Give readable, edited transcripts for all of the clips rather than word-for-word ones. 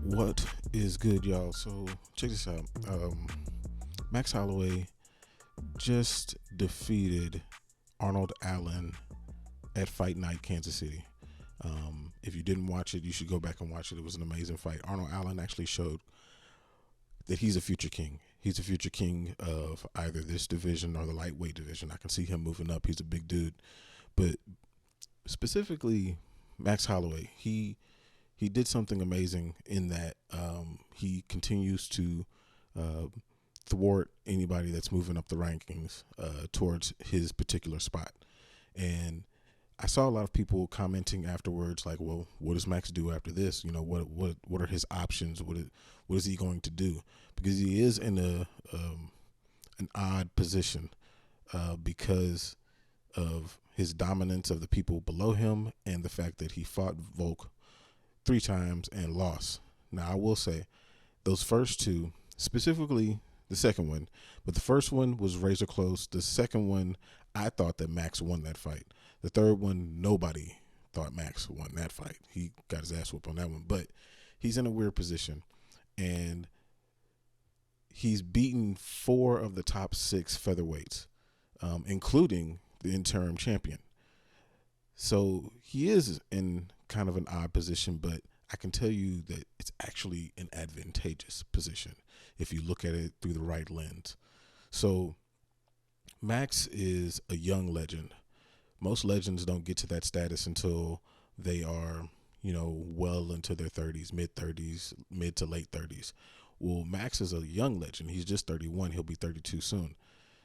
What is good, y'all? So check this out. Max Holloway just defeated Arnold Allen at Fight Night, Kansas City. If you didn't watch it, you should go back and watch it. It was an amazing fight. Arnold Allen actually showed that he's a future king. He's a future king of either this division or the lightweight division. I can see him moving up. He's a big dude. But specifically, Max Holloway, he did something amazing in that he continues to uh, thwart anybody that's moving up the rankings towards his particular spot. And I saw a lot of people commenting afterwards, like, "Well, what does Max do after this? You know, what are his options? What is he going to do?" Because he is in an odd position because of his dominance of the people below him and the fact that he fought Volk three times and lost. Now, I will say those first two, specifically the second one, but the first one was razor close. The second one, I thought that Max won that fight. The third one, nobody thought Max won that fight. He got his ass whooped on that one, but he's in a weird position, and he's beaten four of the top six featherweights, including the interim champion. So he is in kind of an odd position, but I can tell you that it's actually an advantageous position if you look at it through the right lens. So Max is a young legend. Most legends don't get to that status until they are, well into their 30s, mid 30s, mid to late 30s. Well, Max is a young legend. He's just 31. He'll be 32 soon.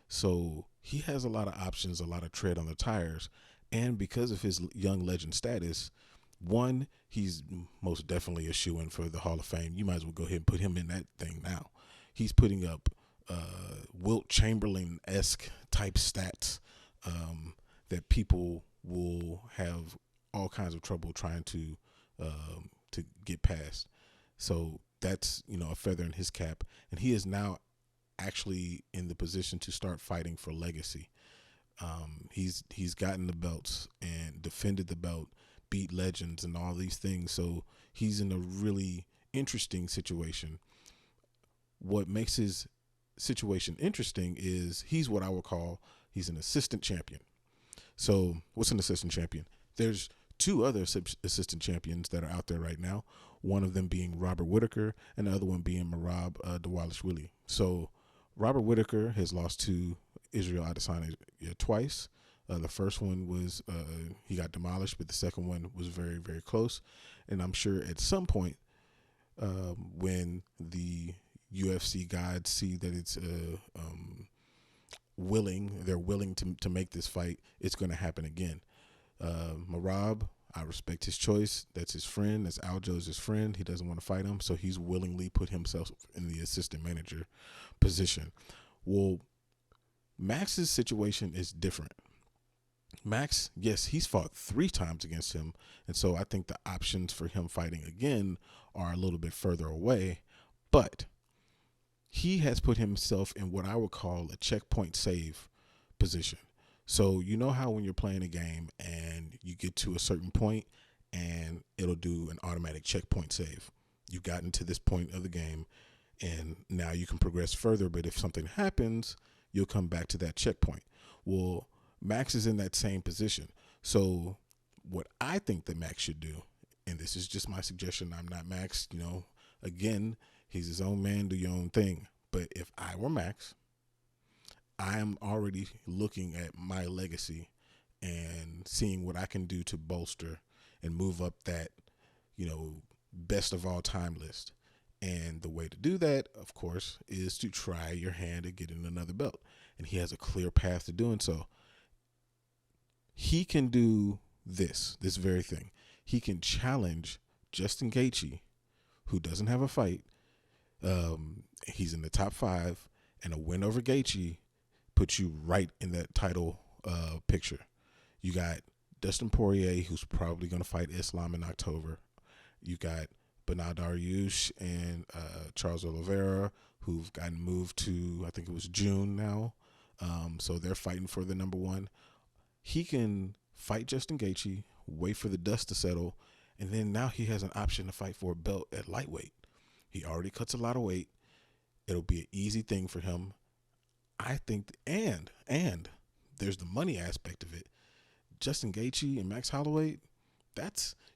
So he has a lot of options, a lot of tread on the tires. And because of his young legend status, one, he's most definitely a shoo-in for the Hall of Fame. You might as well go ahead and put him in that thing now. He's putting up Wilt Chamberlain-esque type stats that people will have all kinds of trouble trying to get past. So that's a feather in his cap, and he is now actually in the position to start fighting for legacy. He's gotten the belts and defended the belt, beat legends and all these things. So he's in a really interesting situation. What makes his situation interesting is he's what I would call he's an assistant champion. So what's an assistant champion? There's two other assistant champions that are out there right now. One of them being Robert Whitaker and the other one being Merab Dvalishvili. So Robert Whitaker has lost to Israel Adesanya twice. The first one was he got demolished, but the second one was very, very close. And I'm sure at some point when the UFC gods see that it's they're willing to make this fight, it's going to happen again. Merab, I respect his choice. That's his friend. That's Aljo's his friend. He doesn't want to fight him, so he's willingly put himself in the assistant manager position. Well, Max's situation is different. Max, yes, he's fought three times against him, and so I think the options for him fighting again are a little bit further away, but he has put himself in what I would call a checkpoint save position. So you know how when you're playing a game and you get to a certain point and it'll do an automatic checkpoint save. You've gotten to this point of the game and now you can progress further, but if something happens, you'll come back to that checkpoint. Well, Max is in that same position. So what I think that Max should do, and this is just my suggestion, I'm not Max, again, he's his own man, do your own thing. But if I were Max, I am already looking at my legacy and seeing what I can do to bolster and move up that, best of all time list. And the way to do that, of course, is to try your hand at getting another belt. And he has a clear path to doing so. He can do this very thing. He can challenge Justin Gaethje, who doesn't have a fight. He's in the top 5, and a win over Gaethje puts you right in that title picture. You got Dustin Poirier, who's probably going to fight Islam in October. You got Bernard Dariush and Charles Oliveira, who've gotten moved to, I think it was June now. So they're fighting for the number one. He can fight Justin Gaethje, wait for the dust to settle, and then now he has an option to fight for a belt at lightweight. He already cuts a lot of weight. It'll be an easy thing for him. I think, and there's the money aspect of it. Justin Gaethje and Max Holloway,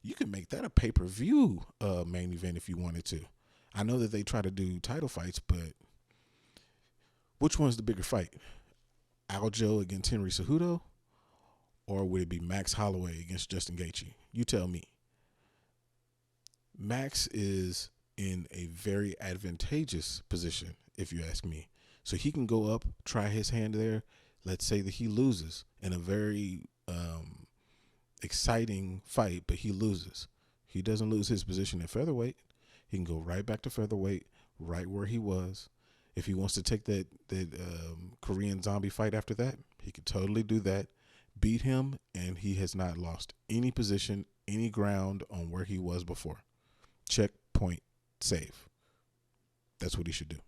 you can make that a pay-per-view main event if you wanted to. I know that they try to do title fights, but which one's the bigger fight? Aljo against Henry Cejudo, or would it be Max Holloway against Justin Gaethje? You tell me. Max is in a very advantageous position, if you ask me. So he can go up, try his hand there. Let's say that he loses in a very exciting fight, but he loses. He doesn't lose his position at featherweight. He can go right back to featherweight, right where he was. If he wants to take that Korean zombie fight after that, he could totally do that, beat him, and he has not lost any position, any ground on where he was before. Check, point, save. That's what he should do.